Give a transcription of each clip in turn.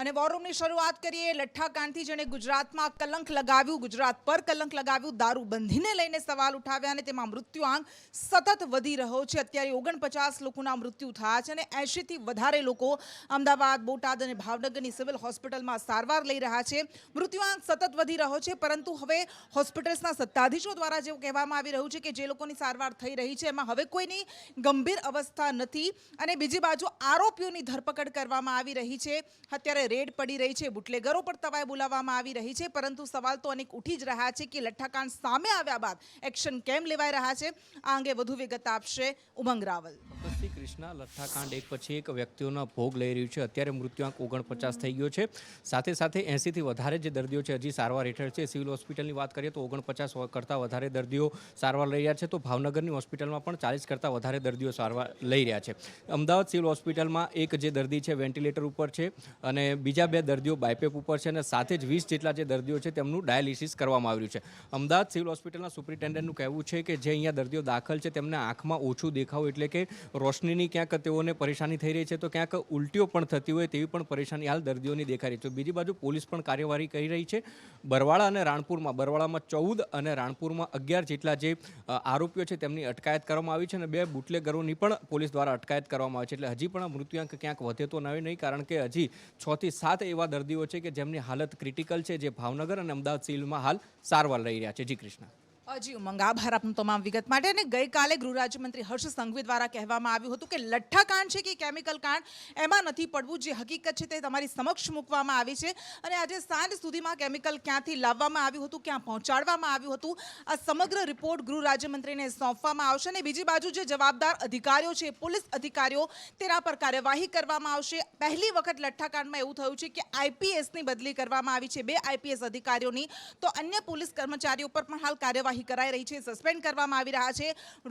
અને વોર રૂમની શરૂઆત કરીએ લઠ્ઠાકાંડથી જેણે ગુજરાતમાં કલંક લગાવ્યું, ગુજરાત પર કલંક લગાવ્યું, દારૂબંધીને લઈને સવાલ ઉઠાવ્યા અને તેમાં મૃત્યુઆંક સતત વધી રહ્યો છે। અત્યારે 49 લોકોના મૃત્યુ થયા છે અને 80થી વધારે લોકો અમદાવાદ, બોટાદ અને ભાવનગરની સિવિલ હોસ્પિટલમાં સારવાર લઈ રહ્યા છે। મૃત્યુઆંક સતત વધી રહ્યો છે, પરંતુ હવે હોસ્પિટલ્સના સત્તાધીશો દ્વારા જેવું કહેવામાં આવી રહ્યું છે કે જે લોકોની સારવાર થઈ રહી છે એમાં હવે કોઈની ગંભીર અવસ્થા નથી અને બીજી બાજુ આરોપીઓની ધરપકડ કરવામાં આવી રહી છે। અત્યારે રેડ પડી રહી છે, બુટલેગરો પર તવાઈ બોલાવવામાં આવી રહી છે, પરંતુ સવાલ તો અનેક ઉઠી જ રહ્યા છે કે લઠ્ઠાકાંડ સામે આવ્યા બાદ એક્શન કેમ લેવાઈ રહ્યા છે। આ અંગે વધુ વિગત આપશે ઉમંગ રાવલ। શ્રી કૃષ્ણ, લઠ્ઠાકાંડ એક પછી એક વ્યક્તિઓના ભોગ લઈ રહ્યું છે। અત્યારે મૃત્યુઆંક 49 થઈ ગયો છે। સાથે સાથે 80થી વધારે જે દર્દીઓ છે હજી સારવાર હેઠળ છે। સિવિલ હોસ્પિટલની વાત કરીએ તો 49 કરતાં વધારે દર્દીઓ સારવાર લઈ રહ્યા છે, તો ભાવનગરની હોસ્પિટલમાં પણ 40 કરતાં વધારે દર્દીઓ સારવાર લઈ રહ્યા છે। અમદાવાદ સિવિલ હોસ્પિટલમાં એક જે દર્દી છે વેન્ટિલેટર ઉપર છે અને બીજા 2 દર્દીઓ બાયપેપ ઉપર છે અને સાથે જ 20 જેટલા જે દર્દીઓ છે તેમનું ડાયાલિસિસ કરવામાં આવ્યું છે। અમદાવાદ સિવિલ હોસ્પિટલના સુપ્રિન્ટેન્ડન્ટનું કહેવું છે કે જે અહીંયા દર્દીઓ દાખલ છે તેમને આંખમાં ઓછું દેખાવું એટલે કે રોશનીની ક્યાંક તેઓને પરેશાની થઈ રહી છે, તો ક્યાંક ઉલટીઓ પણ થતી હોય તેવી પણ પરેશાની હાલ દર્દીઓની દેખાઈ રહી છે। બીજી બાજુ પોલીસ પણ કાર્યવાહી કરી રહી છે। બરવાળા અને રાણપુરમાં 14 અને રાણપુરમાં 11 જેટલા જે આરોપીઓ છે તેમની અટકાયત કરવામાં આવી છે અને 2 બુટલેગરોની પણ પોલીસ દ્વારા અટકાયત કરવામાં આવી છે। એટલે હજી પણ આ મૃત્યુઆંક ક્યાંક વધે તો નહીં, કારણ કે હજી 6 થી 7 એવા દર્દીઓ છે કે જેમની હાલત ક્રિટિકલ છે, જે ભાવનગર અને અમદાવાદ સિવિલમાં હાલ સારવાર લઈ રહ્યા છે। જી કૃષ્ણ। જી ઉમંગ, આભાર આપનું તમામ વિગત માટે। અને ગઈકાલે ગૃહ રાજ્યમંત્રી હર્ષ સંઘવી દ્વારા કહેવામાં આવ્યું હતું કે લઠ્ઠાકાંડ છે કે કેમિકલ કાંડ એમાં નથી પડવું, જે હકીકત છે તે તમારી સમક્ષ મૂકવામાં આવી છે અને આજે સાંજ સુધીમાં કેમિકલ ક્યાંથી લાવવામાં આવ્યું હતું, ક્યાં પહોંચાડવામાં આવ્યું હતું, આ સમગ્ર રિપોર્ટ ગૃહ રાજ્યમંત્રીને સોંપવામાં આવશે અને બીજી બાજુ જે જવાબદાર અધિકારીઓ છે, પોલીસ અધિકારીઓ, તેના પર કાર્યવાહી કરવામાં આવશે। પહેલી વખત લઠ્ઠાકાંડમાં એવું થયું છે કે આઈપીએસની બદલી કરવામાં આવી છે, 2 આઈપીએસ અધિકારીઓની, તો અન્ય પોલીસ કર્મચારીઓ પર પણ હાલ કાર્યવાહી કરાઈ રહી છે, સસ્પેન્ડ કરવામાં આવી રહ્યા છે।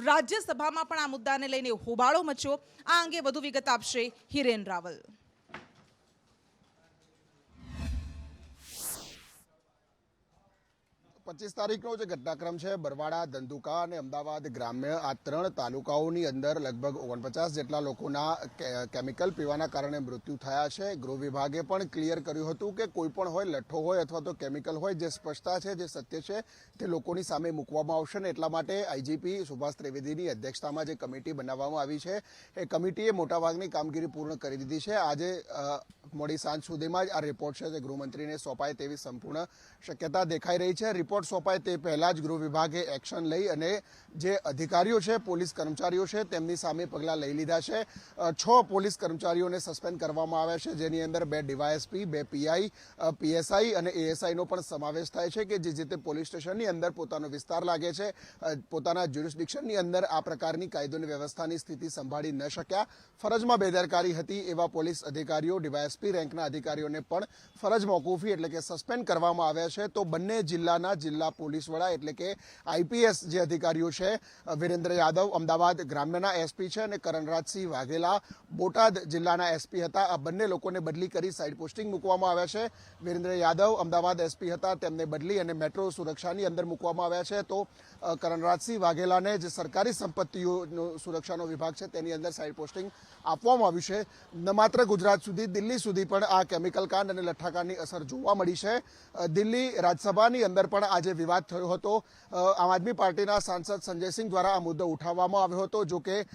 રાજ્યસભામાં પણ આ મુદ્દાને લઈને હોબાળો મચ્યો। આ અંગે વધુ વિગત આપશે હિરેન રાવલ। 25 તારીખનો જે ઘટનાક્રમ છે, બરવાડા, ધંધુકા અને અમદાવાદ ગ્રામ્ય આ 3 તાલુકાઓની અંદર લગભગ 49 જેટલા લોકોના કેમિકલ પીવાના કારણે મૃત્યુ થયા છે। ગૃહ વિભાગે પણ ક્લિયર કર્યું હતું કે કોઈ પણ હોય, લઠ્ઠો હોય અથવા તો કેમિકલ હોય, જે સ્પષ્ટતા છે, જે સત્ય છે તે લોકોની સામે મૂકવામાં આવશે ને એટલા માટે આઈજીપી સુભાષ ત્રિવેદીની અધ્યક્ષતામાં જે કમિટી બનાવવામાં આવી છે એ કમિટીએ મોટાભાગની કામગીરી પૂર્ણ કરી દીધી છે। આજે મોડી સાંજ સુધીમાં જ આ રિપોર્ટ છે તે ગૃહમંત્રીને સોંપાય તેવી સંપૂર્ણ શક્યતા દેખાઈ રહી છે। રિપોર્ટ સોંપાય તે પહેલા જ ગૃહ વિભાગે એક્શન લઈ અને જે અધિકારીઓ છે, પોલીસ કર્મચારીઓ છે, તેમની સામે પગલાં લઈ લીધા છે। 6 પોલીસ કર્મચારીઓને સસ્પેન્ડ કરવામાં આવ્યા છે, જેની અંદર 2 ડીવાયએસપી, 2 પીઆઈ, પીએસઆઈ અને એએસઆઈનો પણ સમાવેશ થાય છે કે જે તે પોલીસ સ્ટેશનની અંદર પોતાનો વિસ્તાર લાગે છે, પોતાના જ્યુરિસ્ડિક્શનની અંદર આ પ્રકારની કાયદો અને વ્યવસ્થાની સ્થિતિ સંભાળી ન શક્યા, ફરજમાં બેદરકારી હતી એવા પોલીસ અધિકારીઓ, ડીવાયએસપી રેન્કના અધિકારીઓને પણ ફરજ મોકૂફી એટલે કે સસ્પેન્ડ કરવામાં આવ્યા છે। તો બંને જિલ્લાના જિલ્લા પોલીસ વડા એટલે કે આઈપીએસ જે અધિકારીઓ છે, વિરેન્દ્ર યાદવ અમદાવાદ ગ્રામ્યના એસપી છે અને કરણરાજસિંહ વાઘેલા બોટાદ જિલ્લાના એસપી હતા, આ બંને લોકોને બદલી કરી સાઇડ પોસ્ટિંગ મૂકવામાં આવ્યા છે। વિરેન્દ્ર યાદવ અમદાવાદ એસપી હતા, તેમને બદલી અને મેટ્રો સુરક્ષાની અંદર મૂકવામાં આવ્યા છે, તો કરણરાજસિંહ વાઘેલાને જે સરકારી સંપત્તિઓનો સુરક્ષાનો વિભાગ છે તેની અંદર સાઇડ પોસ્ટિંગ આપવામાં આવ્યું છે। ન માત્ર ગુજરાત સુધી, દિલ્હી સુધી પણ આ કેમિકલ કાંડ અને લઠ્ઠાકાંડની અસર જોવા મળી છે। દિલ્હી રાજ્યસભાની અંદર પણ આજે વિવાદ થયો હતો। આમ આદમી પાર્ટીના સાંસદ સંજયસિંહ દ્વારા આ મુદ્દો ઉઠાવવામાં આવ્યો હતો, જો કે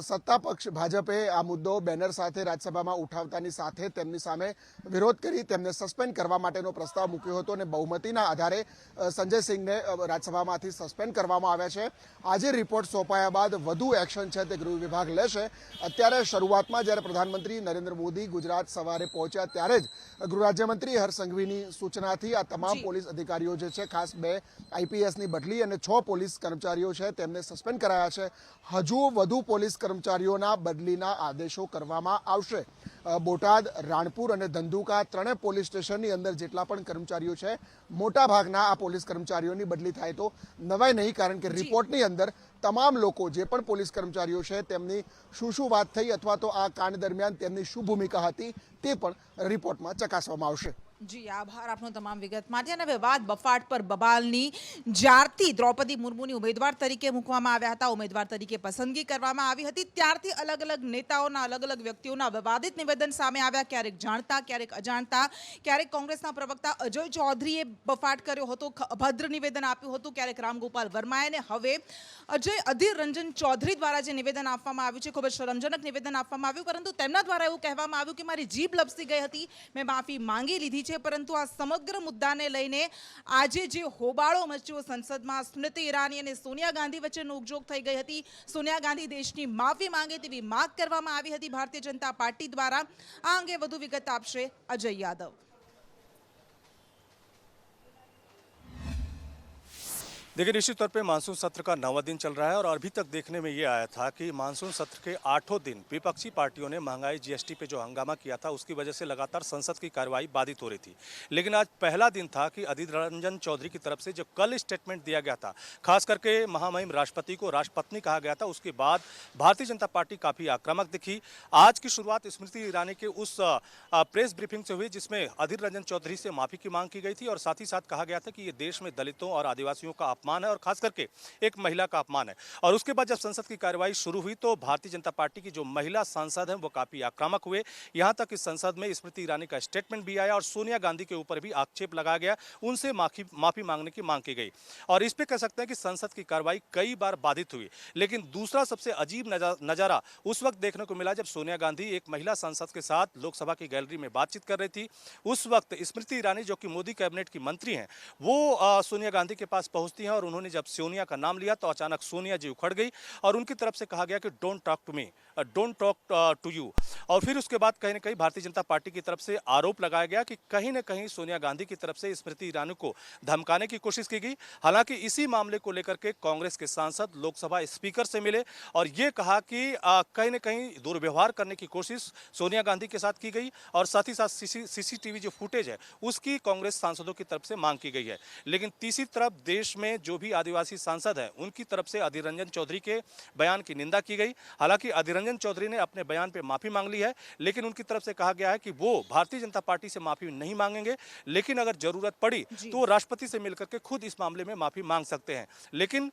સત્તા પક્ષ ભાજપે આ મુદ્દો બેનર સાથે રાજ્યસભામાં ઉઠાવતાની સાથે તેમની સામે વિરોધ કરી તેમને સસ્પેન્ડ કરવા માટેનો પ્રસ્તાવ મૂક્યો હતો અને બહુમતીના આધારે સંજયસિંહને રાજ્યસભામાંથી સસ્પેન્ડ કરવામાં આવ્યા છે। આજે રિપોર્ટ સોંપાયા બાદ વધુ એક્શન છે તે ગૃહ વિભાગ લેશે। અત્યારે શરૂઆતમાં જ્યારે પ્રધાનમંત્રી નરેન્દ્ર મોદી ગુજરાત સવારે પહોંચ્યા ત્યારે જ ગૃહ રાજ્યમંત્રી હર્ષ સંઘવીની સૂચનાથી આ તમામ પોલીસ અધિકારીઓ જે છે, ખાસ 2 આઈપીએસની બદલી અને 6 પોલીસ કર્મચારીઓ છે તેમને સસ્પેન્ડ કરાયા છે। હજુ વધુ પોલીસ કર્મચારીઓના બદલીના આદેશો કરવામાં આવશે। બોટાદ, રાણપુર અને ધંધુકા 3 પોલીસ સ્ટેશનની અંદર જેટલા પણ કર્મચારીઓ છે, મોટા ભાગના આ પોલીસ કર્મચારીઓની બદલી થાય તો નવાય નહીં, કારણ કે રિપોર્ટની અંદર તમામ લોકો જે પણ પોલીસ કર્મચારીઓ છે તેમની શું વાત થઈ અથવા તો આ કાંડ દરમિયાન તેમની શું ભૂમિકા હતી તે પણ રિપોર્ટમાં ચકાસવામાં આવશે। જી આભાર આપનો તમામ વિગત માટે અને હવે વાત બફાટ પર બબાલની જ્યારથી દ્રૌપદી મુર્મુની ઉમેદવાર તરીકે મૂકવામાં આવ્યા હતા, ઉમેદવાર તરીકે પસંદગી કરવામાં આવી હતી, ત્યારથી અલગ અલગ નેતાઓના અલગ અલગ વ્યક્તિઓના વિવાદિત નિવેદન સામે આવ્યા, ક્યારેક જાણતા ક્યારેક અજાણતા. ક્યારેક કોંગ્રેસના પ્રવક્તા અજય ચૌધરીએ બફાટ કર્યો હતો, અભદ્ર નિવેદન આપ્યું હતું, ક્યારેક રામગોપાલ વર્માએ, અને હવે અધીર રંજન ચૌધરી દ્વારા જે નિવેદન આપવામાં આવ્યું છે, ખૂબ જ શરમજનક નિવેદન આપવામાં આવ્યું, પરંતુ તેમના દ્વારા એવું કહેવામાં આવ્યું કે મારી જીભ લપસી ગઈ હતી, મેં માફી માંગી લીધી છે. પરંતુ આ સમગ્ર મુદ્દાને લઈને આજે જે હોબાળો મચ્યો સંસદમાં, સ્મૃતિ ઈરાની અને સોનિયા ગાંધી વચ્ચે નોકઝોક થઈ ગઈ હતી. સોનિયા ગાંધી દેશની માફી માંગે તેવી માંગ કરવામાં આવી હતી ભારતીય જનતા પાર્ટી દ્વારા. આ અંગે વધુ વિગત આપશે અજય યાદવ. देखिए, निश्चित तौर पे मानसून सत्र का 9वां दिन चल रहा है और अभी तक देखने में ये आया था कि मानसून सत्र के 8 दिन विपक्षी पार्टियों ने महंगाई जीएसटी पे जो हंगामा किया था उसकी वजह से लगातार संसद की कार्रवाई बाधित हो रही थी। लेकिन आज पहला दिन था कि अधीर रंजन चौधरी की तरफ से जो कल स्टेटमेंट दिया गया था, खास करके महामहिम राष्ट्रपति को राष्ट्रपत्नी कहा गया था, उसके बाद भारतीय जनता पार्टी काफ़ी आक्रामक दिखी। आज की शुरुआत स्मृति ईरानी के उस प्रेस ब्रीफिंग से हुई जिसमें अधीर रंजन चौधरी से माफ़ी की मांग की गई थी और साथ ही साथ कहा गया था कि ये देश में दलितों और आदिवासियों का अपमान है और खास करके एक महिला का अपमान है। और उसके बाद जब संसद की कार्यवाही शुरू हुई तो भारतीय जनता पार्टी की जो महिला सांसद हैं वो काफी आक्रामक हुए। यहां तक इस संसद में स्मृति ईरानी का स्टेटमेंट भी आया और सोनिया गांधी के ऊपर भी आक्षेप लगाया गया, उनसे माफी मांगने की मांग की गई। और इस पे कह सकते हैं कि संसद की कार्रवाई कई बार बाधित हुई। लेकिन दूसरा सबसे अजीब नजारा उस वक्त देखने को मिला जब सोनिया गांधी एक महिला सांसद के साथ लोकसभा की गैलरी में बातचीत कर रही थी। उस वक्त स्मृति ईरानी जो कि मोदी कैबिनेट की मंत्री हैं वो सोनिया गांधी के पास पहुंचती हैं और उन्होंने जब सोनिया का नाम लिया तो अचानक सोनिया जी उखड़ गई और उनकी तरफ से कहा गया कि don't talk to me, don't talk to you. और फिर उसके बाद कहीं ना कहीं भारतीय जनता पार्टी की तरफ से आरोप लगाया गया कि कहीं ना कहीं सोनिया गांधी की तरफ से स्मृति ईरानी को धमकाने की कोशिश की गई। हालांकि इसी मामले को लेकर के कांग्रेस के सांसद लोकसभा स्पीकर से मिले और ये कहा कि कहीं ना कहीं दुर्व्यवहार करने की कोशिश सोनिया गांधी के साथ की गई और साथ ही साथ सीसीटीवी जो फुटेज है उसकी कांग्रेस सांसदों की तरफ से मांग की गई है। लेकिन तीसरी तरफ देश में जो भी आदिवासी सांसद हैं उनकी तरफ से अधीर रंजन चौधरी के बयान की निंदा की गई। हालांकि अधीर रंजन चौधरी ने अपने बयान पे माफी मांग ली है, लेकिन उनकी तरफ से कहा गया है कि वो भारतीय जनता पार्टी से माफी नहीं मांगेंगे, लेकिन अगर जरूरत पड़ी तो वो राष्ट्रपति से मिलकर के खुद इस मामले में माफी मांग सकते हैं। लेकिन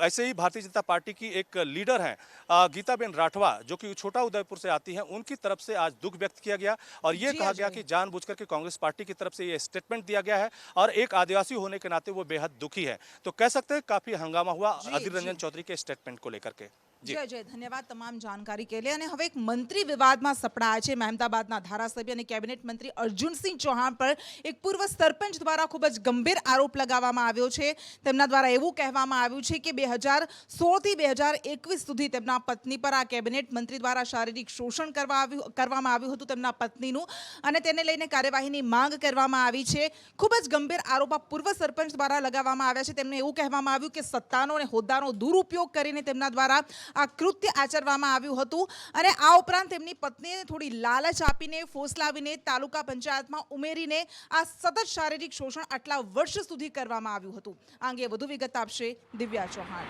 ऐसे ही भारतीय जनता पार्टी की एक लीडर हैं गीताबेन राठवा जो कि छोटा उदयपुर से आती हैं, उनकी तरफ से आज दुख व्यक्त किया गया और ये कहा गया कि जानबूझकर के कांग्रेस पार्टी की तरफ से ये स्टेटमेंट दिया गया है और एक आदिवासी होने के नाते वो बेहद दुखी है। तो कह सकते हैं काफी हंगामा हुआ अधीर रंजन चौधरी के स्टेटमेंट को लेकर के। જય જય ધન્યવાદ તમામ જાણકારી કે लिए અને હવે એક મંત્રી વિવાદમાં સપડાયા છે મહેમદાબાદના ધારાસભ્ય અને કેબિનેટ મંત્રી અર્જુનસિંહ ચૌહાણ પર એક પૂર્વ સરપંચ દ્વારા ખૂબ જ ગંભીર આરોપ લગાવવામાં આવ્યો છે. તેમના દ્વારા એવું કહેવામાં આવ્યું છે કે 2016 થી 2021 સુધી તેમના પત્ની પર આ કેબિનેટ મંત્રી દ્વારા શારીરિક શોષણ કરવામાં આવ્યું હતું તેમના પત્નીનું અને તેને લઈને કાર્યવાહીની માંગ કરવામાં આવી છે. ખૂબ જ ગંભીર આરોપ આ પૂર્વ સરપંચ દ્વારા લગાવવામાં આવ્યા છે. તેમને એવું કહેવામાં આવ્યું કે સત્તાનો અને હોદ્દાનો દુરુપયોગ કરીને તેમના દ્વારા આ કૃત્ય આચરવામાં આવ્યું હતું અને આ ઉપરાંત તેમની પત્નીને થોડી લાલચ આપીને ફોસલાવીને તાલુકા પંચાયતમાં ઉમેરીને આ સતત શારીરિક શોષણ આટલા વર્ષ સુધી કરવામાં આવ્યું હતું. આ અંગે વધુ વિગત આપશે દિવ્યા ચૌહાણ.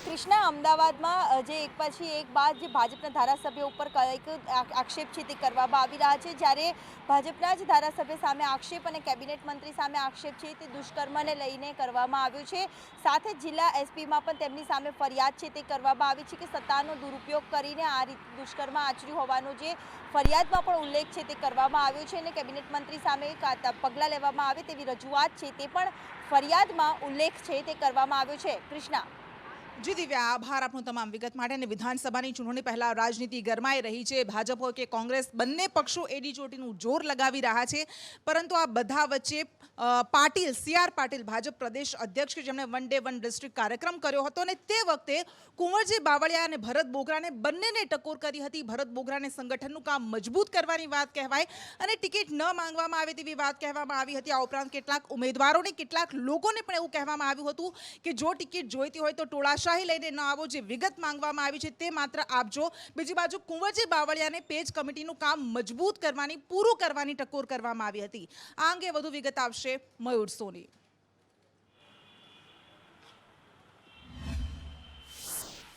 કૃષ્ણા, અમદાવાદમાં જે એક પછી એક બાદ જે ભાજપના ધારાસભ્ય ઉપર કંઈક આક્ષેપ છે તે કરવામાં આવી રહ્યા છે, જ્યારે ભાજપના જ ધારાસભ્ય સામે આક્ષેપ અને કેબિનેટ મંત્રી સામે આક્ષેપ છે તે દુષ્કર્મને લઈને કરવામાં આવ્યો છે. સાથે જ જિલ્લા એસપીમાં પણ તેમની સામે ફરિયાદ છે તે કરવામાં આવી છે કે સત્તાનો દુરુપયોગ કરીને આ રીતે દુષ્કર્મ આચર્યું હોવાનો જે ફરિયાદમાં પણ ઉલ્લેખ છે તે કરવામાં આવ્યો છે અને કેબિનેટ મંત્રી સામે પગલાં લેવામાં આવે તેવી રજૂઆત છે તે પણ ફરિયાદમાં ઉલ્લેખ છે તે કરવામાં આવ્યો છે. કૃષ્ણા. જી દિવ્યા, આભાર આપનો તમામ વિગત માટે. અને વિધાનસભાની ચૂંટણી પહેલા રાજનીતિ ગરમાઈ રહી છે. ભાજપ હોય કે કોંગ્રેસ બંને પક્ષો એડી ચોટીનું જોર લગાવી રહ્યા છે, પરંતુ આ બધા વચ્ચે પાટીલ CR પાટીલ ભાજપ પ્રદેશ અધ્યક્ષ કે જેમણે વન ડે વન ડિસ્ટ્રિક્ટ કાર્યક્રમ કર્યો હતો અને તે વખતે કુંવરજી બાવળિયા અને ભરત બોગરાને બંનેને ટકોર કરી હતી. ભરત બોગરાને સંગઠનનું કામ મજબૂત કરવાની વાત કહેવાય અને ટિકિટ ન માંગવામાં આવે તેવી વાત કહેવામાં આવી હતી. આ ઉપરાંત કેટલાક ઉમેદવારોને કેટલાક લોકોને પણ એવું કહેવામાં આવ્યું હતું કે જો ટિકિટ જોઈતી હોય તો ટોળા શાહી લઈને ન આવો, જે વિગત માંગવામાં આવી છે તે માત્ર આપજો. બીજી બાજુ કુંવરજી બાવળિયાને પેજ કમિટીનું કામ મજબૂત કરવાની પૂરું કરવાની ટકોર કરવામાં આવી હતી. આ અંગે વધુ વિગત આપશે મયુર સોની.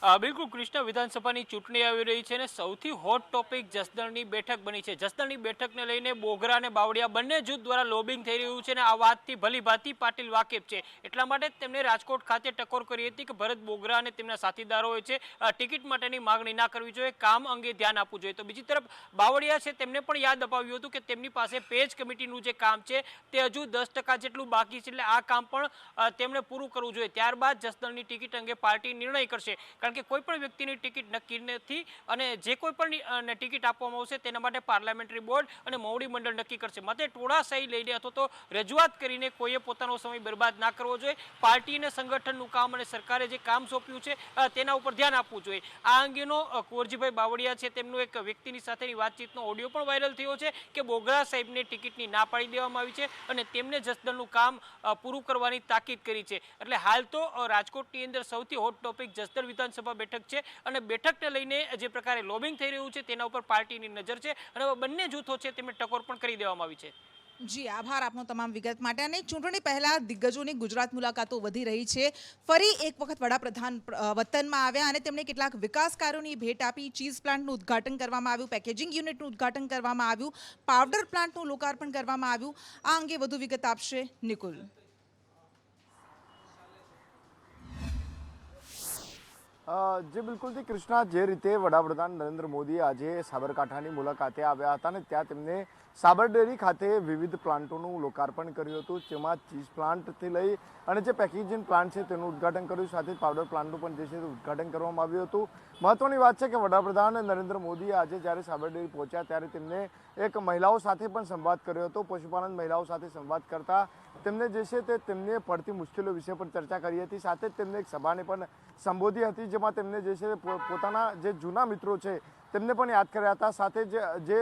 બિલકુલ કૃષ્ણ, વિધાનસભાની ચૂંટણી આવી રહી છે અને સૌથી હોટ ટોપિક જસદણની બેઠક બની છે. જસદણની બેઠકને લઈને બોગરા અને બાવળિયા બંને જૂથ દ્વારા લોબિંગ થઈ રહ્યું છે અને આ વાતથી ભલીભાંતિ પાટીલ વાકેફ છે. એટલા માટે જ તેમણે રાજકોટ ખાતે ટકોર કરી હતી કે ભરત બોગરા અને તેમના સાથીદારોએ છે ટિકિટ માટેની માંગણી ના કરવી જોઈએ, કામ અંગે ધ્યાન આપવું જોઈએ. તો બીજી તરફ બાવળિયા છે તેમને પણ યાદ અપાવ્યું હતું કે તેમની પાસે પેજ કમિટીનું જે કામ છે તે હજુ 10% જેટલું બાકી છે, એટલે આ કામ પણ તેમણે પૂરું કરવું જોઈએ. ત્યારબાદ જસદણની ટિકિટ અંગે પાર્ટી નિર્ણય કરશે, કારણ કે કોઈ પણ વ્યક્તિની ટિકિટ નક્કી નથી અને જે કોઈ પણ ટિકિટ આપવામાં આવશે તેના માટે પાર્લામેન્ટરી બોર્ડ અને મોવડી મંડળ નક્કી કરશે. માટે ટોળાશાહી લઈને અથવા તો રજૂઆત કરીને કોઈએ પોતાનો સમય બરબાદ ના કરવો જોઈએ. પાર્ટી અને સંગઠનનું કામ અને સરકારે જે કામ સોંપ્યું છે તેના ઉપર ધ્યાન આપવું જોઈએ. આ અંગેનો કુંવરજીભાઈ બાવળિયા છે તેમનું એક વ્યક્તિની સાથેની વાતચીતનો ઓડિયો પણ વાયરલ થયો છે કે બોગરા સાહેબને ટિકિટની ના પાડી દેવામાં આવી છે અને તેમને જસદણનું કામ પૂરું કરવાની તાકીદ કરી છે. એટલે હાલ તો રાજકોટની અંદર સૌથી હોટ ટોપિક જસદણ વિધાનસભા બેઠક છે અને બેઠકને લઈને જે પ્રકારે લોબિંગ થઈ રહ્યું છે તેના ઉપર પાર્ટીની નજર છે અને બંને જૂથો છે તેમને ટકોર પણ કરી દેવામાં આવી છે. જી આભાર આપનો તમામ વિગત માટે. અને ચૂંટણી પહેલા દિગ્ગજોની ગુજરાત મુલાકાતો વધી રહી છે. ફરી એક વખત વડાપ્રધાન વતનમાં આવ્યા અને તેમણે કેટલાક વિકાસ કાર્યોની ભેટ આપી. ચીઝ પ્લાન્ટનું ઉદ્ઘાટન કરવામાં આવ્યું, પેકેજિંગ યુનિટનું ઉદ્ઘાટન કરવામાં આવ્યું, પાવડર પ્લાન્ટનું લોકાર્પણ કરવામાં આવ્યું. આ અંગે વધુ વિગત આપશે નિકુલ. જે બિલકુલથી કૃષ્ણા, જે રીતે વડાપ્રધાન નરેન્દ્ર મોદી આજે સાબરકાંઠાની મુલાકાતે આવ્યા હતા અને ત્યાં તેમને સાબર ડેરી ખાતે વિવિધ પ્લાન્ટોનું લોકાર્પણ કર્યું હતું, જેમાં ચીઝ પ્લાન્ટથી લઈ અને જે પેકેજિંગ પ્લાન્ટ છે તેનું ઉદ્ઘાટન કર્યું, સાથે પાવડર પ્લાન્ટનું પણ જે છે ઉદ્ઘાટન કરવામાં આવ્યું હતું. મહત્વની વાત છે કે વડાપ્રધાન નરેન્દ્ર મોદી આજે જ્યારે સાબર ડેરી પહોંચ્યા ત્યારે તેમને એક મહિલાઓ સાથે પણ સંવાદ કર્યો હતો. પશુપાલન મહિલાઓ સાથે સંવાદ કરતા તેમને જે છે તે તેમને પડતી મુશ્કેલીઓ વિશે પણ ચર્ચા કરી હતી. સાથે જ તેમને એક સભાને પણ સંબોધી હતી, જેમાં તેમને જે છે પોતાના જે જૂના મિત્રો છે તેમને પણ યાદ કર્યા હતા. સાથે જે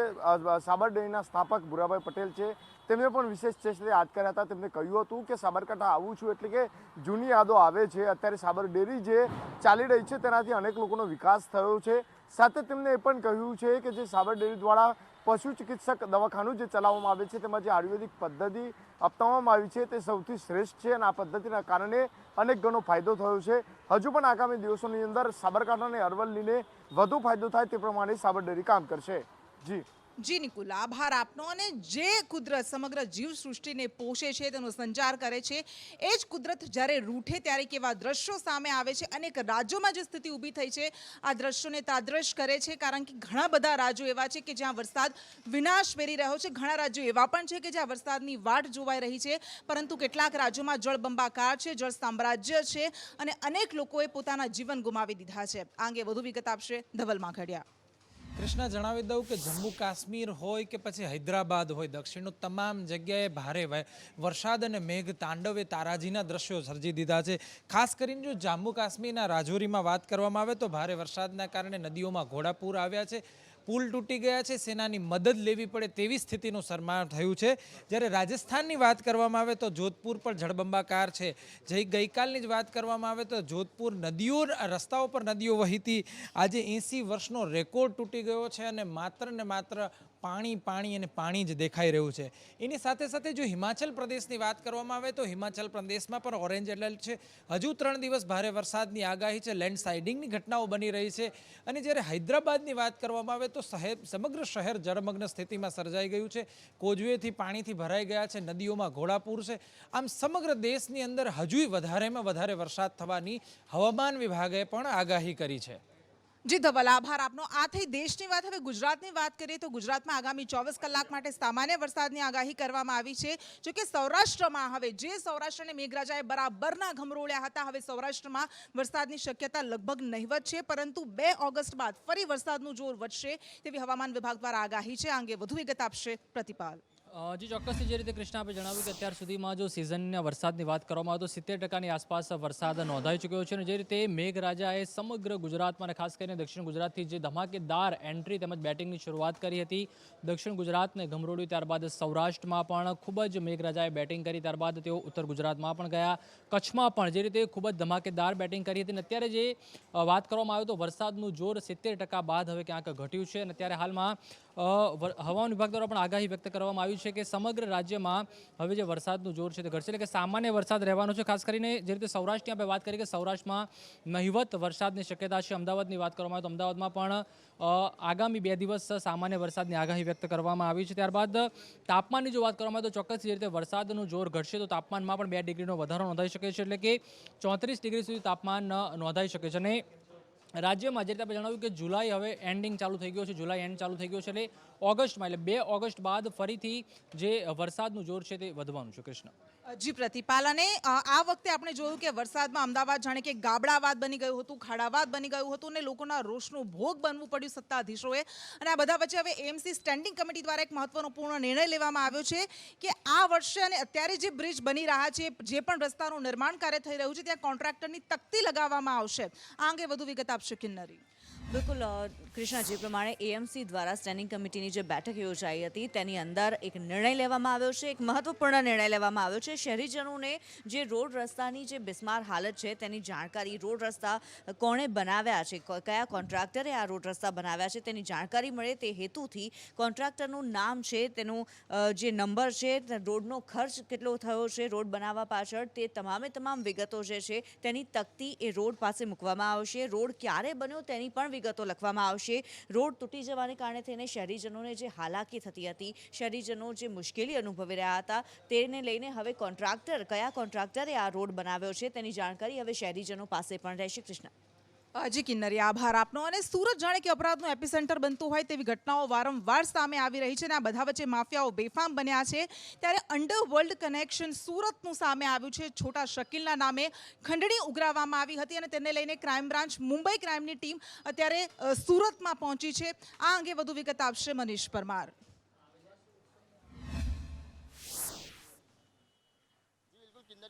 સાબર ડેરીના સ્થાપક ભુરાભાઈ પટેલ છે તેમને પણ વિશેષ છે યાદ કર્યા હતા. તેમને કહ્યું હતું કે સાબરકાંઠા આવું છું એટલે કે જૂની યાદો આવે છે. અત્યારે સાબર ડેરી જે ચાલી રહી છે તેનાથી અનેક લોકોનો વિકાસ થયો છે. સાથે તેમને એ પણ કહ્યું છે કે જે સાબર ડેરી દ્વારા પશુ ચિકિત્સક દવાખાનું જે ચલાવવામાં આવે છે તેમાં જે આયુર્વેદિક પદ્ધતિ અપનાવવામાં આવી છે તે સૌથી શ્રેષ્ઠ છે અને આ પદ્ધતિના કારણે અનેક ગણો ફાયદો થયો છે. હજુ પણ આગામી દિવસોની અંદર સાબરકાંઠા અને અરવલ્લીને વધુ ફાયદો થાય તે પ્રમાણે સાબર ડેરી કામ કરશે. જી નિકુલ, આભાર આપનો. અને જે કુદરત સમગ્ર જીવ સૃષ્ટિને પોષે છે, તેનો સંચાર કરે છે, એ જ કુદરત જ્યારે રૂઠે ત્યારે કેવા દ્રશ્યો સામે આવે છે. અનેક રાજ્યોમાં જે સ્થિતિ ઊભી થઈ છે આ દ્રશ્યોને તાદ્રશ કરે છે, કારણ કે ઘણા બધા રાજ્યો એવા છે કે જ્યાં વરસાદ વિનાશ વેરી રહ્યો છે. ઘણા રાજ્યો એવા પણ છે કે જ્યાં વરસાદની વાટ જોવાઈ રહી છે, પરંતુ કેટલાક રાજ્યોમાં જળબંબાકાર છે, જળ સામ્રાજ્ય છે અને અનેક લોકોએ પોતાના જીવન ગુમાવી દીધા છે. આ અંગે વધુ વિગત આપશે ધવલ માખડિયા. કૃષ્ણા, જણાવી દઉં કે જમ્મુ કાશ્મીર હોય કે પછી હૈદરાબાદ હોય, દક્ષિણનું તમામ જગ્યાએ ભારે વરસાદ અને મેઘ તાંડવે તારાજીના દ્રશ્યો સર્જી દીધા છે. ખાસ કરીને જો જમ્મુ કાશ્મીરના રાજૌરીમાં વાત કરવામાં આવે તો ભારે વરસાદના કારણે નદીઓમાં ઘોડાપૂર આવ્યા છે, પુલ તૂટી ગયા છે, સેનાની મદદ લેવી પડે તેવી સ્થિતિનું સર્માણ થયું છે. જ્યારે રાજસ્થાનની વાત કરવામાં આવે તો જોધપુર પર જળબંબાકાર છે. ગઈકાલની જ વાત કરવામાં આવે તો જોધપુર નદીઓ, રસ્તાઓ પર નદીઓ વહીતી આજે 80 વર્ષનો રેકોર્ડ તૂટી ગયો છે અને માત્ર ને માત્ર પાણી અને પાણી જ દેખાઈ રહ્યું છે. એની સાથે સાથે જો હિમાચલ પ્રદેશની વાત કરવામાં આવે તો હિમાચલ પ્રદેશમાં પણ ઓરેન્જ એલર્ટ છે. હજુ 3 દિવસ ભારે વરસાદની આગાહી છે, લેન્ડસ્લાઇડિંગની ઘટનાઓ બની રહી છે. અને જ્યારે હૈદરાબાદની વાત કરવામાં આવે તો સમગ્ર શહેર જળમગ્ન સ્થિતિમાં સર્જાઈ ગયું છે. કોઝવેથી પાણીથી ભરાઈ ગયા છે, નદીઓમાં ઘોડાપૂર છે. આમ સમગ્ર દેશની અંદર હજુ વધારેમાં વધારે વરસાદ થવાની હવામાન વિભાગે પણ આગાહી કરી છે. જી ધવલ, આભાર આપનો. આ થઈ દેશની વાત. હવે ગુજરાતની વાત કરીએ તો ગુજરાતમાં આગામી 24 કલાક માટે સામાન્ય વરસાદની આગાહી કરવામાં આવી છે. જોકે સૌરાષ્ટ્રમાં હવે જે સૌરાષ્ટ્રને મેઘરાજાએ બરાબરના ઘમરોળ્યા હતા, હવે સૌરાષ્ટ્રમાં વરસાદની શક્યતા લગભગ નહિવત છે, પરંતુ 2 ઓગસ્ટ બાદ ફરી વરસાદનું જોર વધશે તેવી હવામાન વિભાગ દ્વારા આગાહી છે. આ અંગે વધુ વિગત આપશે પ્રતિપાલ. જી ચોક્કસથી જે રીતે કૃષ્ણા આપણે જણાવ્યું કે અત્યાર સુધીમાં જો સિઝનના વરસાદની વાત કરવામાં આવે તો 70%ની આસપાસ વરસાદ નોંધાઈ ચૂક્યો છે. અને જે રીતે મેઘરાજાએ સમગ્ર ગુજરાતમાં અને ખાસ કરીને દક્ષિણ ગુજરાતથી જે ધમાકેદાર એન્ટ્રી તેમજ બેટિંગની શરૂઆત કરી હતી, દક્ષિણ ગુજરાતને ગમરોડ્યું, ત્યારબાદ સૌરાષ્ટ્રમાં પણ ખૂબ જ મેઘરાજાએ બેટિંગ કરી, ત્યારબાદ તેઓ ઉત્તર ગુજરાતમાં પણ ગયા, કચ્છમાં પણ જે રીતે ખૂબ જ ધમાકેદાર બેટિંગ કરી હતી. અને અત્યારે જે વાત કરવામાં આવે તો વરસાદનું જોર 70% બાદ હવે ક્યાંક ઘટ્યું છે અને અત્યારે હાલમાં હવામાન વિભાગ દ્વારા પણ આગાહી વ્યક્ત કરવામાં આવી છે કે સમગ્ર રાજ્યમાં હવે જે વરસાદનું જોર છે તે ઘટશે, એટલે કે સામાન્ય વરસાદ રહેવાનો છે. ખાસ કરીને જે રીતે સૌરાષ્ટ્રની આપણે વાત કરીએ કે સૌરાષ્ટ્રમાં નહિવત વરસાદની શક્યતા છે. અમદાવાદની વાત કરવામાં આવે તો અમદાવાદમાં પણ આગામી 2 દિવસ સામાન્ય વરસાદની આગાહી વ્યક્ત કરવામાં આવી છે. ત્યારબાદ તાપમાનની જો વાત કરવામાં આવે તો ચોક્કસ જે રીતે વરસાદનું જોર ઘટશે તો તાપમાનમાં પણ 2 ડિગ્રીનો વધારો નોંધાઈ શકે છે, એટલે કે 34 ડિગ્રી સુધી તાપમાન નોંધાઈ શકે છે. અને રાજ્યમાં જે રીતે આપણે જણાવ્યું કે જુલાઈ હવે એન્ડિંગ ચાલુ થઈ ગયો છે, જુલાઈ એન્ડ ચાલુ થઈ ગયો છે, એટલે ઓગસ્ટમાં એટલે 2 ઓગસ્ટ બાદ ફરીથી જે વરસાદનું જોર છે તે વધવાનું છે. કૃષ્ણ. જી પ્રતિપાલ, અને આ વખતે આપણે જોયું કે વરસાદમાં અમદાવાદ જાણે કે ગાબડાવાદ બની ગયું હતું, ખાડાવાદ બની ગયું હતું અને લોકોના રોષનો ભોગ બનવું પડ્યું સત્તાધીશોએ. અને આ બધા વચ્ચે હવે એએમસી સ્ટેન્ડિંગ કમિટી દ્વારા એક મહત્વપૂર્ણ નિર્ણય લેવામાં આવ્યો છે કે આ વર્ષે અને અત્યારે જે બ્રિજ બની રહ્યા છે, જે પણ રસ્તાનું નિર્માણ કાર્ય થઈ રહ્યું છે, ત્યાં કોન્ટ્રાક્ટરની તકતી લગાવવામાં આવશે. આ અંગે વધુ વિગત આપશે કિન્નરી. બિલકુલ કૃષ્ણા, જે પ્રમાણે એએમસી દ્વારા સ્ટેન્ડિંગ કમિટીની જે બેઠક યોજાઈ હતી તેની અંદર એક નિર્ણય લેવામાં આવ્યો છે, એક મહત્વપૂર્ણ નિર્ણય લેવામાં આવ્યો છે. શહેરીજનોને જે રોડ રસ્તાની જે બિસ્માર હાલત છે તેની જાણકારી, રોડ રસ્તા કોણે બનાવ્યા છે, કયા કોન્ટ્રાક્ટરે આ રોડ રસ્તા બનાવ્યા છે તેની જાણકારી મળે તે હેતુથી કોન્ટ્રાક્ટરનું નામ છે, તેનું જે નંબર છે, રોડનો ખર્ચ કેટલો થયો છે રોડ બનાવવા પાછળ, તે તમામ વિગતો જે છે તેની તકતી એ રોડ પાસે મૂકવામાં આવશે. રોડ ક્યારે બન્યો તેની પણ વિગતો લખવામાં આવશે. રોડ તૂટી જવાને કારણે થઈને શહેરીજનોને જે હાલાકી થતી હતી, શહેરીજનો જે મુશ્કેલી અનુભવી રહ્યા હતા, તેને લઈને હવે કયા કોન્ટ્રાક્ટરે આ રોડ બનાવ્યો છે તેની જાણકારી હવે શહેરીજનો પાસે પણ રહેશે. કૃષ્ણ. જી કિન્નરી, આભાર આપનો. અને સુરત જાણે કે અપરાધનું એપિસેન્ટર બનતું હોય તેવી ઘટનાઓ વારંવાર સામે આવી રહી છે અને આ બધા વચ્ચે માફિયાઓ બેફામ બન્યા છે. ત્યારે અંડરવર્લ્ડ કનેક્શન સુરતનું સામે આવ્યું છે. છોટા શકીલના નામે ખંડણી ઉઘરાવવામાં આવી હતી અને તેને લઈને ક્રાઇમ બ્રાન્ચ, મુંબઈ ક્રાઇમની ટીમ અત્યારે સુરતમાં પહોંચી છે. આ અંગે વધુ વિગત આપશે મનીષ પરમાર.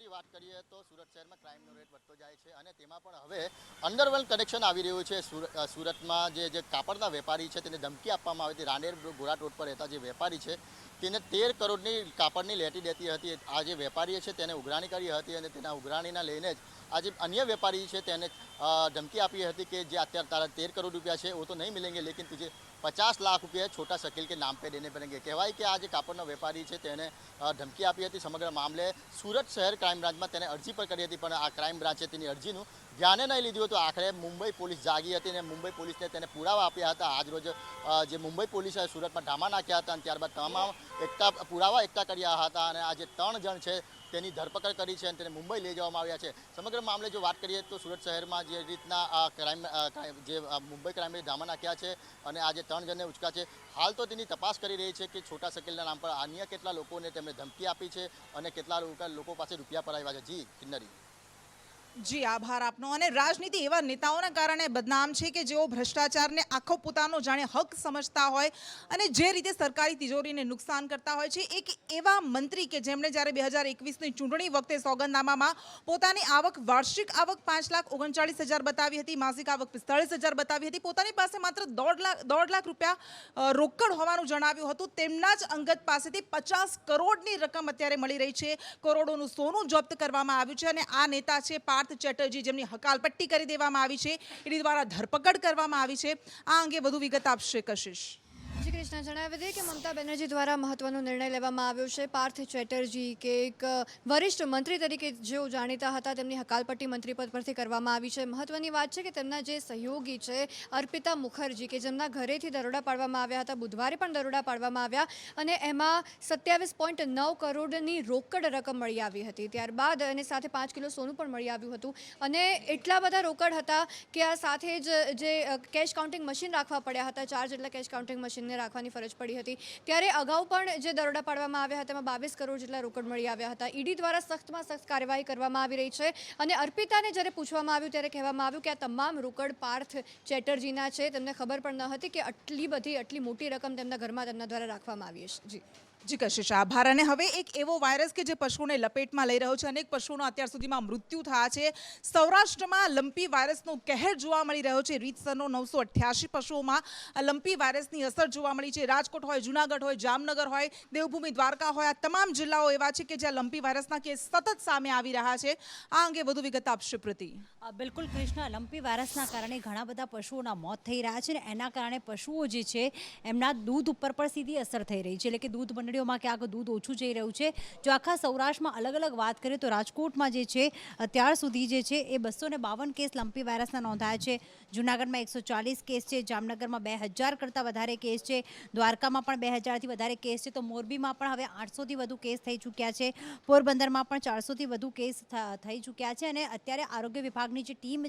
વાત કરીએ તો સુરત શહેરમાં ક્રાઇમનો રેટ વધતો જાય છે અને તેમાં પણ હવે અંડરવર્લ્ડ કનેક્શન આવી રહ્યું છે. સુરતમાં જે કાપડના વેપારી છે તેને ધમકી આપવામાં આવી હતી. રાંદેર ગોરાટ રોડ પર રહેતા જે વેપારી છે તેને 13 કરોડની કાપડની લેટી દેતી હતી. આ જે વેપારીએ છે તેને ઉઘરાણી કરી હતી અને તેના ઉઘરાણીના લઈને જ આ જે અન્ય વેપારી છે તેને ધમકી આપી હતી કે જે અત્યારે તારા 13 કરોડ રૂપિયા છે वो तो नहीं मिलेंगे, लेकिन तुझे 50 लाख रुपये छोटा शकील के नाम पे देने पड़ेंगे. કહેવાય કે આ જે કાપડનો વેપારી છે તેને ધમકી આપી હતી. સમગ્ર મામલે સુરત શહેર ક્રાઇમ બ્રાન્ચમાં તેને અરજી પણ કરી હતી, પણ આ ક્રાઇમ બ્રાન્ચે તેની અરજીનું ધ્યાને નહીં લીધું હતું. આખરે મુંબઈ પોલીસ જાગી હતી અને મુંબઈ પોલીસને તેને પુરાવા આપ્યા હતા. આજરોજ જે મુંબઈ પોલીસે સુરતમાં ધામા નાખ્યા હતા અને ત્યારબાદ તમામ પુરાવા એકઠા કર્યા હતા અને આ જે 3 જણ છે તેની ધરપકડ કરી છે અને તેને મુંબઈ લઈ જવામાં આવ્યા છે. સમગ્ર મામલે જો વાત કરીએ તો સુરત શહેરમાં જે રીતના આ જે મુંબઈ ક્રાઇમે ધામા નાખ્યા છે અને આ જે 3 જણને ઉચકા છે, હાલ તો તેની તપાસ કરી રહી છે કે છોટા શકીલના નામ પર અન્ય કેટલા લોકોને તેમણે ધમકી આપી છે અને કેટલા લોકો પાસે રૂપિયા પડાવ્યા છે. જી કિન્નરી. જી આભાર આપનો. અને રાજનીતિ એવા નેતાઓના કારણે બદનામ છે કે જેઓ ભ્રષ્ટાચારને આખો પોતાનો જાણે હક સમજતા હોય અને જે રીતે સરકારી તિજોરીને નુકસાન કરતા હોય છે. એક એવા મંત્રી કે જેમણે જ્યારે 2021ની ચૂંટણી વખતે સોગંદનામામાં પોતાની આવક, વાર્ષિક આવક 5,39,000 બતાવી હતી, માસિક આવક 45,000 બતાવી હતી, પોતાની પાસે માત્ર 1.5 લાખ રૂપિયા રોકડ હોવાનું જણાવ્યું હતું. તેમના જ અંગત પાસેથી 50 કરોડની રકમ અત્યારે મળી રહી છે. કરોડોનું સોનું જપ્ત કરવામાં આવ્યું છે અને આ નેતા છે પાર્થ ચેટર્જી, જેમની હકાલપટ્ટી કરી દેવામાં આવી છે, ઈડી દ્વારા ધરપકડ કરવામાં આવી છે. આ અંગે વધુ વિગત આપશે કશિશ. જી કૃષ્ણ, જણાવી દઈએ કે મમતા બેનર્જી દ્વારા મહત્વનો નિર્ણય લેવામાં આવ્યો છે. પાર્થ ચેટર્જી કે એક વરિષ્ઠ મંત્રી તરીકે જેઓ જાણીતા હતા તેમની હકાલપટ્ટી મંત્રી પદ પરથી કરવામાં આવી છે. મહત્વની વાત છે કે તેમના જે સહયોગી છે અર્પિતા મુખર્જી, કે જેમના ઘરેથી દરોડા પાડવામાં આવ્યા હતા, બુધવારે પણ દરોડા પાડવામાં આવ્યા અને એમાં 27.9 કરોડની રોકડ રકમ મળી આવી હતી. ત્યારબાદ એને સાથે 5 કિલો સોનું પણ મળી આવ્યું હતું અને એટલા બધા રોકડ હતા કે આ સાથે જ જે કેશ કાઉન્ટિંગ મશીન રાખવા પડ્યા હતા, 4 જેટલા કેશ કાઉન્ટિંગ મશીનને રાખવાની ફરજ પડી હતી. ત્યારે અગાઉ પણ જે દરોડા પાડવામાં આવ્યા હતા એમાં 22 કરોડ જેટલા રોકડ મળી આવ્યા હતા. ઈડી દ્વારા સખ્તમાં સખ્ત કાર્યવાહી કરવામાં આવી રહી છે અને અર્પિતાને જ્યારે પૂછવામાં આવ્યું ત્યારે કહેવામાં આવ્યું કે આ તમામ રોકડ પાર્થ ચેટર્જીના છે. તેમને ખબર પણ ન હતી કે આટલી મોટી રકમ તેમના ઘરમાં તેમના દ્વારા રાખવામાં આવી છે. જી. જી કશિશ, આભાર. અને હવે એક એવો વાયરસ કે જે પશુઓને લપેટમાં લઈ રહ્યો છે, અનેક પશુઓનો અત્યાર સુધીમાં મૃત્યુ થયા છે. સૌરાષ્ટ્રમાં લંપી વાયરસનો કહેર જોવા મળી રહ્યો છે. રીતસરનો 988 પશુઓમાં આ લંપી વાયરસની અસર જોવા મળી છે. રાજકોટ હોય, જૂનાગઢ હોય, જામનગર હોય, દેવભૂમિ દ્વારકા હોય, આ તમામ જિલ્લાઓ એવા છે કે જ્યાં લંપી વાયરસના કેસ સતત સામે આવી રહ્યા છે. આ અંગે વધુ વિગત આપશે પ્રતિ. બિલકુલ કૃષ્ણ, લંપી વાયરસના કારણે ઘણા બધા પશુઓના મોત થઈ રહ્યા છે ને એના કારણે પશુઓ જે છે એમના દૂધ ઉપર પણ સીધી અસર થઈ રહી છે. એટલે કે દૂધ મંડળીઓમાં ક્યાંક દૂધ ઓછું જઈ રહ્યું છે. જો આખા સૌરાષ્ટ્રમાં અલગ અલગ વાત કરીએ તો રાજકોટમાં જે છે અત્યાર સુધી જે છે એ 252 કેસ લંપી વાયરસના નોંધાયા છે. જૂનાગઢમાં 140 કેસ છે, જામનગરમાં 2000 કરતાં વધારે કેસ છે, દ્વારકામાં પણ 2000થી વધારે કેસ છે, તો મોરબીમાં પણ હવે 800થી વધુ કેસ થઈ ચૂક્યા છે, પોરબંદરમાં પણ 400થી વધુ કેસ થઈ ચૂક્યા છે. અને અત્યારે આરોગ્ય વિભાગની જે ટીમ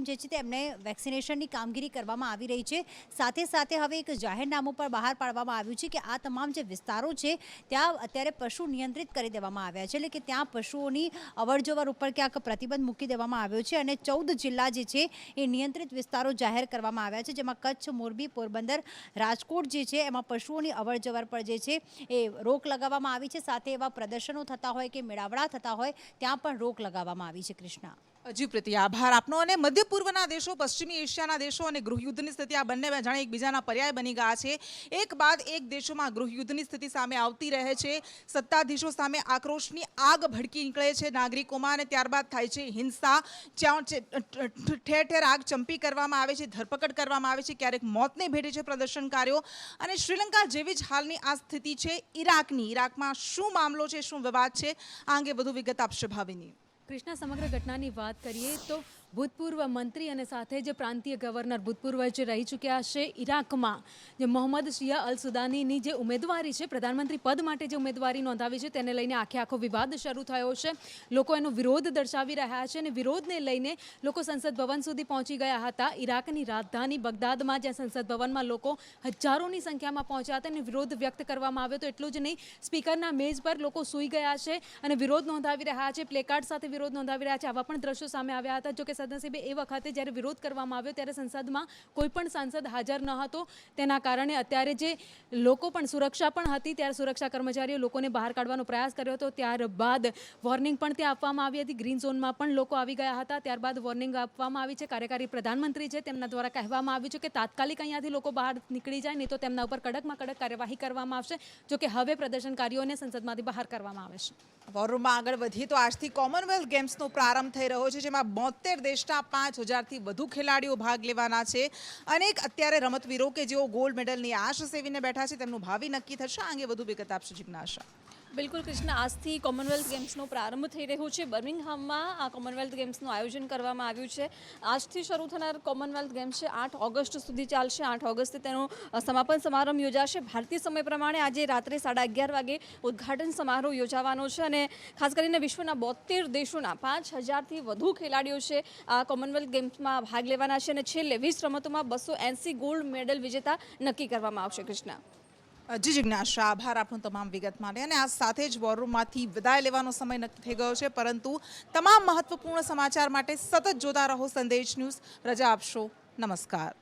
જે છે તેમને વેક્સિનેશનની કામગીરી કરવામાં આવી રહી છે. સાથે સાથે હવે એક જાહેરનામું પર બહાર પાડવામાં આવ્યું છે કે આ તમામ જે વિસ્તારો છે ત્યાં અત્યારે પશુ નિયંત્રિત કરી દેવામાં આવ્યા છે. એટલે કે ત્યાં પશુઓની અવરજવર ઉપર ક્યાંક પ્રતિબંધ મૂકી દેવામાં આવ્યો છે અને 14 જિલ્લા જે છે એ નિયંત્રિત વિસ્તારો જાહેર કરવામાં આવ્યા છે, જેમાં કચ્છ, મોરબી, પોરબંદર, રાજકોટ જે છે એમાં પશુઓની અવરજવર પર જે છે એ રોક લગાવવામાં આવી છે. સાથે એવા પ્રદર્શનો થતા હોય કે મેળાવડા થતા હોય ત્યાં પણ રોક લગાવવામાં આવી છે. કૃષ્ણા. જી પ્રતિ, આભાર આપનો. અને મધ્ય પૂર્વના દેશો, પશ્ચિમી એશિયાના દેશો અને ગૃહયુદ્ધની સ્થિતિ, આ બંને જાણે એકબીજાના પર્યાય બની ગયા છે. એક બાદ એક દેશોમાં ગૃહયુદ્ધની સ્થિતિ સામે આવતી રહે છે. સત્તાધીશો સામે આક્રોશની આગ ભડકી નીકળે છે નાગરિકોમાં અને ત્યારબાદ થાય છે હિંસા. ઠેર ઠેર આગ ચંપી કરવામાં આવે છે, ધરપકડ કરવામાં આવે છે, ક્યારેક મોતને ભેટે છે પ્રદર્શનકારીઓ. અને શ્રીલંકા જેવી જ હાલની આ સ્થિતિ છે ઈરાકમાં શું મામલો છે, શું વિવાદ છે, આ અંગે વધુ વિગત આપશે ભાવિની. કૃષ્ણા, સમગ્ર ઘટનાની વાત કરીએ તો ભૂતપૂર્વ મંત્રી અને સાથે જે પ્રાંતીય ગવર્નર ભૂતપૂર્વ જે રહી ચૂક્યા છે ઈરાકમાં, જે મોહમ્મદ શિયા અલ સુદાનીની જે ઉમેદવારી છે, પ્રધાનમંત્રી પદ માટે જે ઉમેદવારી નોંધાવી છે તેને લઈને આખો વિવાદ શરૂ થયો છે. લોકો એનો વિરોધ દર્શાવી રહ્યા છે અને વિરોધને લઈને લોકો સંસદ ભવન સુધી પહોંચી ગયા હતા. ઈરાકની રાજધાની બગદાદમાં જ્યાં સંસદ ભવનમાં લોકો હજારોની સંખ્યામાં પહોંચ્યા હતા અને વિરોધ વ્યક્ત કરવામાં આવ્યો. તો એટલું જ નહીં, સ્પીકરના મેઝ પર લોકો સૂઈ ગયા છે અને વિરોધ નોંધાવી રહ્યા છે, પ્લેકાર્ડ સાથે વિરોધ નોંધાવી રહ્યા છે. આવા પણ દ્રશ્યો સામે આવ્યા હતા. જો કે સદનસીબે એ વખતે જ્યારે વિરોધ કરવામાં આવ્યો ત્યારે સંસદમાં કોઈ પણ સાંસદ હાજર ન હતો. તેના કારણે અત્યારે જે લોકો પણ, સુરક્ષા પણ હતી, ત્યારે સુરક્ષા કર્મચારીઓ લોકોને બહાર કાઢવાનો પ્રયાસ કર્યો હતો. ત્યારબાદ વોર્નિંગ પણ ત્યાં આપવામાં આવી હતી. ગ્રીન ઝોનમાં પણ લોકો આવી ગયા હતા. ત્યારબાદ વોર્નિંગ આપવામાં આવી છે. કાર્યકારી પ્રધાનમંત્રી છે તેમના દ્વારા કહેવામાં આવ્યું છે કે તાત્કાલિક અહીંયાથી લોકો બહાર નીકળી જાય, નહીં તો તેમના ઉપર કડકમાં કડક કાર્યવાહી કરવામાં આવશે. જો કે હવે પ્રદર્શનકારીઓને સંસદમાંથી બહાર કરવામાં આવે છે. વોરમાં આગળ વધીએ તો આજથી કોમનવેલ્થ ગેમ્સનો પ્રારંભ થઈ રહ્યો છે, જેમાં 72 દેશના 5000થી વધુ ખેલાડીઓ ભાગ લેવાના છે. અનેક અત્યારે રમતવીરો કે જેઓ ગોલ્ડ મેડલની આશ સેવીને બેઠા છે, તેમનું ભાવિ નક્કી થશે. આ અંગે વધુ વિગત આપશે જિજ્ઞાસા. બિલકુલ કૃષ્ણ, આજથી કોમનવેલ્થ ગેમ્સનો પ્રારંભ થઈ રહ્યો છે. બર્મિંગહામમાં આ કોમનવેલ્થ ગેમ્સનું આયોજન કરવામાં આવ્યું છે. આજથી શરૂ થનાર કોમનવેલ્થ ગેમ્સ છે 8 ઓગસ્ટ સુધી ચાલશે. 8 ઓગસ્ટે તેનો સમાપન સમારંભ યોજાશે. ભારતીય સમય પ્રમાણે આજે રાત્રે 11:30 વાગે ઉદ્ઘાટન સમારોહ યોજાવાનો છે અને ખાસ કરીને વિશ્વના 72 દેશોના 5000થી વધુ ખેલાડીઓ છે આ કોમનવેલ્થ ગેમ્સમાં ભાગ લેવાના છે અને છેલ્લે 20 રમતોમાં 280 ગોલ્ડ મેડલ વિજેતા નક્કી કરવામાં આવશે. કૃષ્ણા. જી જિજ્ઞાસા, આભાર આપનો તમામ વિગત માટે. અને આ સાથે જ વોરરૂમમાંથી વિદાય લેવાનો સમય નક્કી થઈ ગયો છે, પરંતુ તમામ મહત્વપૂર્ણ સમાચાર માટે સતત જોતા રહો સંદેશ ન્યૂઝ. રજા આપશો. નમસ્કાર.